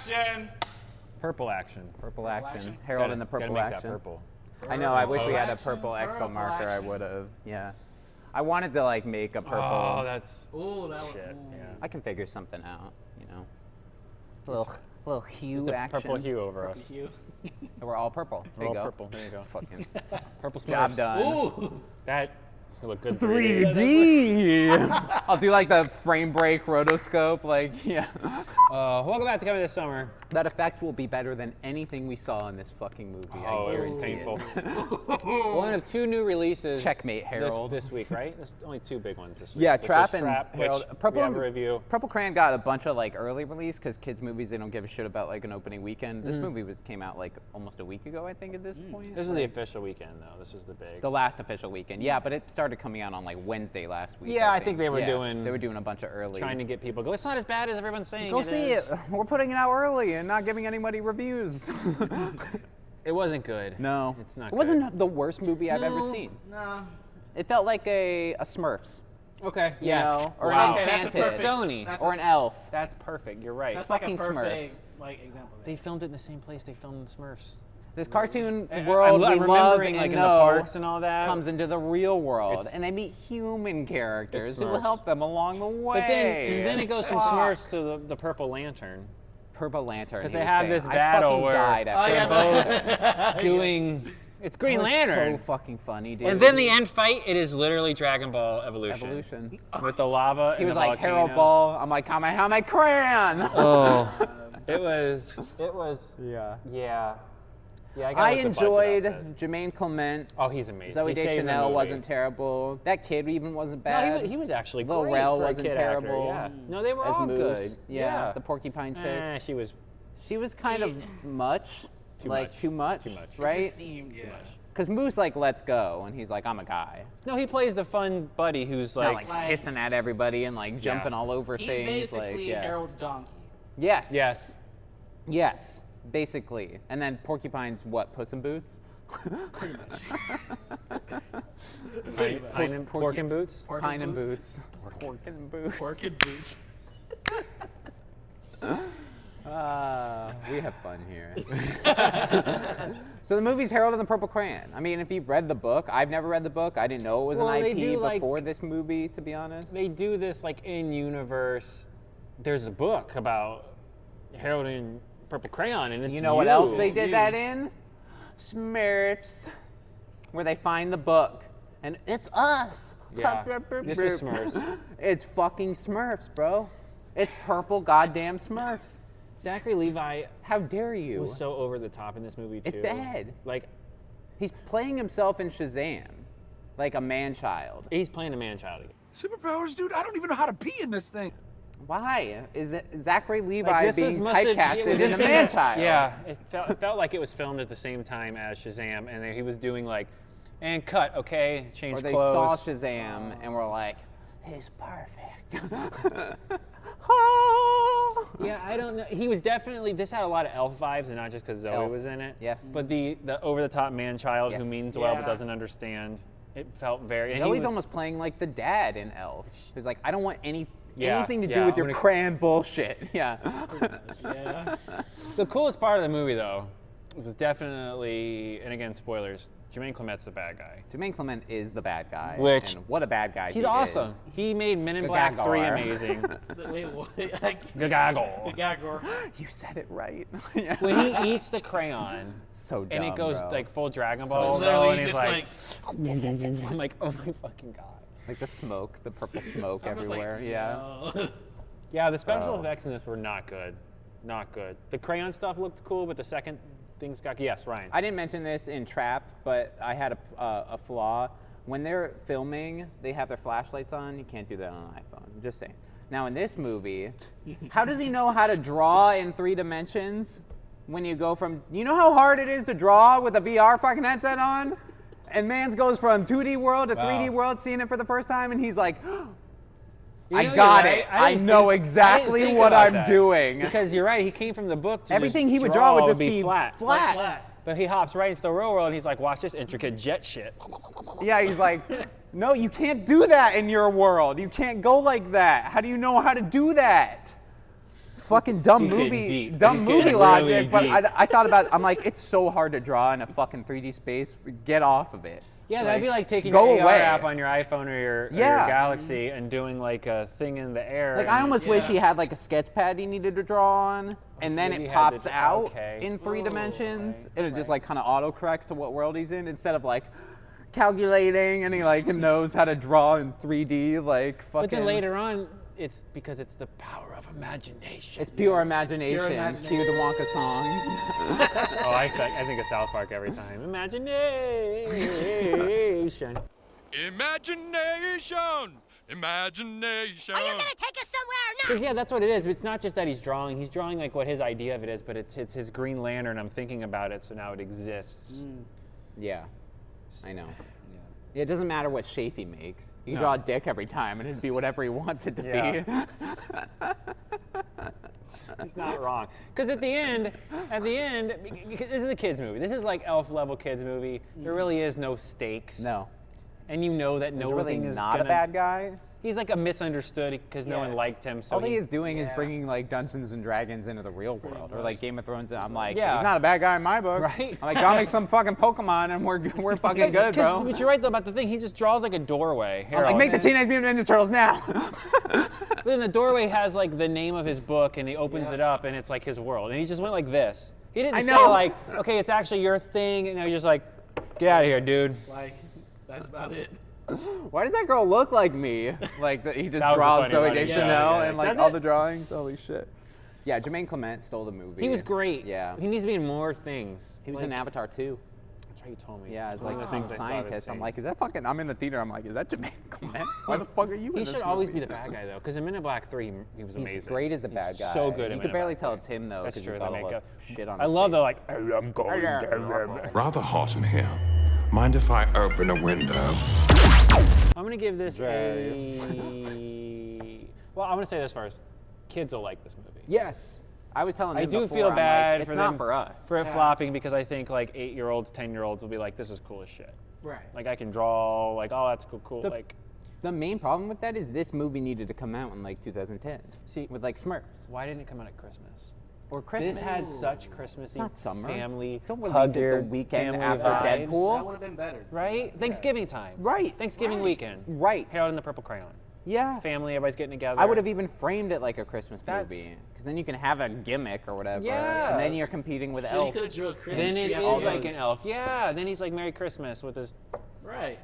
action. Purple action. Purple action. Harold and the purple gotta make action. That purple. I know. I wish we had a Action, purple expo purple marker. I action. would have. Yeah. I wanted to like make a purple. Oh, that's Ooh, that shit. was. Yeah. I can figure something out. You know. Little hue The action. purple hue over us. You. We're all purple. There We're you all go. purple. There you go. Fucking Purple Smurfs. job done. Ooh. That gonna look good. 3D. I'll do like the frame break rotoscope. Like, yeah. Welcome back to Coming This Summer. That effect will be better than anything we saw in this fucking movie. Oh, I it was guarantee painful. One of 2 new releases. Checkmate, Harold. This week, right? There's only 2 big ones this week. Yeah, Which Trap was and Harold. which we have a review. Purple Crayon got a bunch of like early release because kids movies they don't give a shit about like an opening weekend. This movie came out like almost a week ago, I think, at this point. This is the official weekend, though. This is the big. The last official weekend. Yeah, but it started coming out on like Wednesday last week. Yeah, I think they were doing- They were doing a bunch of early. Trying to get people go. It's not as bad as everyone's saying. Go see is. it. We're putting it out early and not giving anybody reviews. It wasn't good. No, It's not It wasn't the worst movie I've ever No, seen. Nah. It felt like a Smurfs. Okay. You Yes. know, or Wow. an Okay, that's a Enchanted, perfect- Sony. That's or a- an Elf. That's perfect. You're right. That's like a fucking perfect Smurfs. example. They filmed it in the same place they filmed Smurfs. This cartoon I'm world we love remembering, and like, in the know parks and all that. comes into the real world, It's- and they meet human characters It's who will Smurfs. help them along the way. But then it goes from Fuck. Smurfs to the Purple Lantern. Purple Lantern. Because he they was have saying. this I battle fucking where died after yeah, they're both doing. It's Green It was Lantern. So fucking funny, dude. And then the end fight, it is literally Dragon Ball Evolution. Evolution. With the lava. He and was the like volcano. Harold Ball. I'm like, how my crayon? Oh, it was. Yeah. Yeah. Yeah, I, got I what the budget enjoyed up is. Jermaine Clement. Oh, he's amazing. Zoe He saved the Deschanel movie. wasn't terrible. That kid even wasn't No, bad. he was actually Lil great Rel for a wasn't kid actor, terrible. yeah. No, they were as all Moose. good. Yeah, the porcupine chick. She was She was kind of much. Too like much. too much. Too much. It Right? It seemed, yeah. Because Moose like lets go, and he's like, I'm a guy. No, he plays the fun buddy who's He's not like, like hissing at everybody and like jumping all over He's things. basically Like, yeah. Harold's donkey. Yes. yes. Yes. Basically. And then Porcupine's what? Puss in Boots? Pretty much. Pine and pork and boots. Pork Pine and boots. Boots. Pork and Boots. Pork and boots. We have fun here. So the movie's Harold and the Purple Crayon. I mean, if you've read the book, I've never read the book. I didn't know it was Well, an they IP do, like- before this movie, to be honest. They do this like in universe. There's a book about Harold and Purple Crayon, and it's You know what else they It's did you. that in? Smurfs, where they find the book, and it's us. Yeah. This was Smurfs. It's fucking Smurfs, bro. It's purple goddamn Smurfs. Zachary Levi How dare you? was so over the top in this movie too. It's bad. Like He's playing himself in Shazam, like a man-child. he's playing a man-child again. Superpowers, dude. I don't even know how to pee in this thing. Why is it Zachary Levi Like, this being must have- it typecasted was in a just- man-child? Yeah, it felt like it was filmed at the same time as Shazam, and then he was doing like, and cut, okay, change Or they clothes. saw Shazam and were like, he's perfect. Yeah, I don't know. He was definitely. This had a lot of elf vibes, and not just because Zoe Elf. was in it. Yes. But the over-the-top man-child who Yes. means well but Yeah. doesn't understand. It felt very. And he Zoe's was, almost playing like the dad in Elf. Who's like, I don't want anything to do yeah, with your when it- crayon bullshit. Yeah. Yeah. The coolest part of the movie, though, was definitely, and again, spoilers. Jermaine Clement's the bad guy. Jermaine Clement is the bad guy. Which- and what a bad guy He's he awesome. is. He made Men in Black 3 Gagar. amazing. Wait, what? Gaggle. Gagor. You said it right. Yeah. When he eats the crayon, So dumb, and it goes bro. like full Dragon So Ball, dumb. though, Literally and he's just like, like, I'm like, oh my fucking god. Like the smoke, the purple smoke I was like, everywhere. Yeah. no. Yeah, the special Bro. effects in this were not good. Not good. The crayon stuff looked cool, but the second things got. Yes, Ryan. I didn't mention this in Trap, but I had a flaw. When they're filming, they have their flashlights on. You can't do that on an iPhone. I'm just saying. Now, in this movie, how does he know how to draw in 3 dimensions when you go from... You know how hard it is to draw with a VR fucking headset on? And Mans goes from 2D world to 3D world, seeing it for the first time, and he's like... You I know, got you're it. right. I didn't know think- I exactly didn't think what about I'm that. doing. Because you're right. He came from the book to Everything just he would draw would just be flat. flat. But he hops right into the real world, and he's like, watch this intricate jet shit. Yeah, he's like, no, you can't do that in your world. You can't go like that. How do you know how to do that? fucking dumb he's getting movie, deep. dumb He's movie getting logic. really But deep. I thought about, I'm like, it's so hard to draw in a fucking 3D space. Get off of it. Yeah, that'd be like taking go your AR away. app on your iPhone or your Yeah. Galaxy and doing like a thing in the air. Like, and- I almost wish he had like a sketch pad he needed to draw on, and then maybe it he had pops to- out okay. in 3 dimensions, right, and it just like kind of autocorrects to what world he's in instead of like calculating, and he like knows how to draw in 3D, like fucking. But then later on, it's because it's the power of imagination. It's pure Yes, imagination. pure imagination. Cue the Wonka song. Oh, I think of South Park every time. Imagination. Imagination! Imagination! Are you gonna take us somewhere or not? Because yeah, that's what it is. It's not just that he's drawing. He's drawing like what his idea of it is, but it's his Green Lantern. I'm thinking about it, so now it exists. Yeah, I know. Yeah, it doesn't matter what shape he makes. You can No. draw a dick every time, and it'd be whatever he wants it to Yeah. be. He's not wrong. Because at the end, because this is a kids movie. This is like Elf level kids movie. There really is no stakes. No, And you know that he's no really thing is not gonna, a bad guy. He's like a misunderstood because no one Yes. liked him. So All he is doing is Yeah. bringing like Dungeons and Dragons into the real world, or like Game of Thrones. And I'm like, Yeah. he's not a bad guy in my book. Right? I'm like, draw me some fucking Pokemon, and we're fucking good, bro. But you're right though about the thing. He just draws like a doorway. I'm like, Harold. make the Teenage Mutant Ninja Turtles now. But then the doorway has like the name of his book, and he opens Yeah. it up, and it's like his world. And he just went like this. He didn't I say know. like, okay, it's actually your thing, and he's just like, get out of here, dude. Like, that's about it. Why does that girl look like me? Like he just That was the draws funny Zoe one, Deschanel yeah. and like Does all it? the drawings. Holy shit. Yeah, Jermaine Clement stole the movie. He was great. Yeah. He needs to be in more things. He was in Avatar 2. That's right, you told me. Yeah, as It's one like of the some things I saw scientist. I'm that like, is that fucking? I'm in the theater. I'm like, is that Jermaine Clement? Why the fuck are you? He in this should always be movie? the bad guy though, because in Men in Black 3, he was He's amazing. great as the He's bad guy. So good. You in could Men in barely Black tell 3. it's him though. That's 'cause true. he's They got make all a the shit on. I his love face. the like. I'm going. Rather hot in here. Mind if I open a window? I'm gonna give this Dre. Well, I'm gonna say this first. Kids will like this movie. Yes. I was telling him I do before, feel I'm bad like, for it's them not for us. for it flopping because I think like 8-year-olds, 10-year-olds will be like, this is cool as shit. Right. Like I can draw. Like oh, that's cool. The- Like The main problem with that is this movie needed to come out in like 2010. See- with like Smurfs why didn't it come out at Christmas? or Christmas. This had such Christmassy not summer. family. Don't release it the hugger, weekend family after vibes. Deadpool. That would have been better. Right? Thanksgiving time. Right. Thanksgiving weekend. Right. Harold and the Purple Crayon. Yeah. Family, everybody's getting together. I would have even framed it like a Christmas That's- movie, because then you can have a gimmick or whatever. Yeah. And then you're competing with He Elf. could have drew a Christmas Then it tree out of is like those. an elf. Yeah. Then he's like Merry Christmas with his. Right.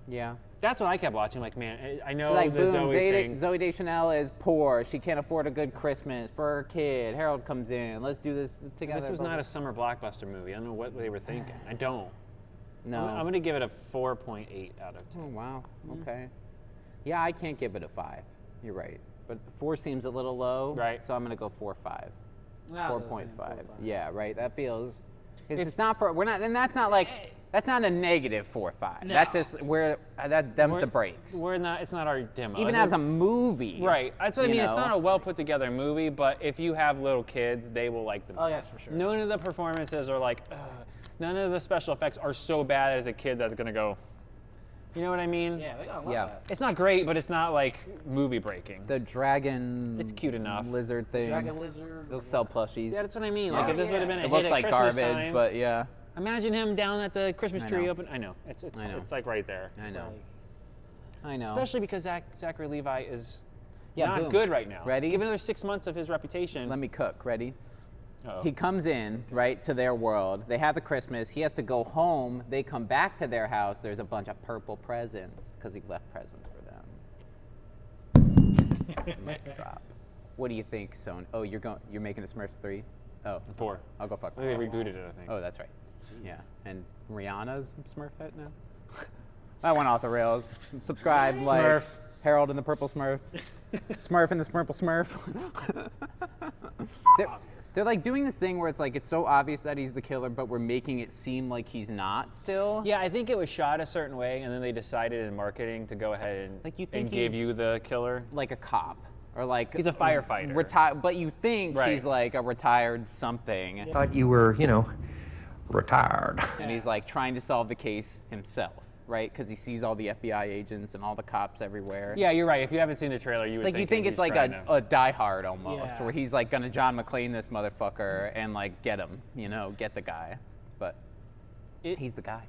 Yeah. That's what I kept watching. Like, man, I know So like, the boom, Zoe thing. Zoe Deschanel is poor. She can't afford a good Christmas for her kid. Harold comes in. Let's do this together. This was not a summer blockbuster movie. I don't know what they were thinking. I don't. No. I'm gonna give it a 4.8 out of 10. Oh, wow. Okay. Yeah, I can't give it a 5. You're right. But 4 seems a little low. Right. So I'm going to go 4.5. Nah, 4.5. Yeah, right. That feels. If- It's not for. We're not. And that's not like. That's not a negative 4.5. No. That's just where that them's We're- the breaks. We're not. It's not our demo. Even It's as a movie. right. That's what I you mean. It's know? not a well put together movie, but if you have little kids, they will like the movie. Oh, yes, for sure. None of the performances are like. None of the special effects are so bad as a kid that's gonna go. You know what I mean? Yeah, they got a lot Yeah. of that. It's not great, but it's not like movie breaking. The dragon. It's cute enough. Lizard thing. Dragon Lizard. They'll sell plushies. Yeah, that's what I mean. Like Yeah. if this would have been a It hit looked at like Christmas garbage, time, but yeah. imagine him down at the Christmas I tree know. open. I know. It's I know. it's like right there. I know. Like, I know. Especially because Zachary Levi is Yeah, not boom. good right now. Ready? Give it another 6 months of his reputation. Let me cook. Ready? Uh-oh. He comes in, right, to their world. They have the Christmas. He has to go home. They come back to their house. There's a bunch of purple presents because he left presents for them. Mic drop. What do you think, Son? Oh, you're making a Smurfs 3? Oh, 4. I'll go fuck I think they myself. rebooted it. I think. Oh, that's right. Yeah, and Rihanna's Smurfette now. I went off the rails. Subscribe, like Smurf. Harold and the Purple Smurf, Smurf and the Smurple Smurf. They're like doing this thing where it's like it's so obvious that he's the killer, but we're making it seem like he's not still. Yeah, I think it was shot a certain way, and then they decided in marketing to go ahead and, Like, you think and give he's- you the killer. Like a cop, or like He's a firefighter. But you think Right. he's like a retired something, Thought you were, retired. and he's like trying to solve the case himself. right? Because he sees all the FBI agents and all the cops everywhere. Yeah, you're right. If you haven't seen the trailer, you would Like you think he's it's like trying a Die Hard almost, Yeah. where he's like gonna John McClane this motherfucker and like get him, get the guy. But he's the guy.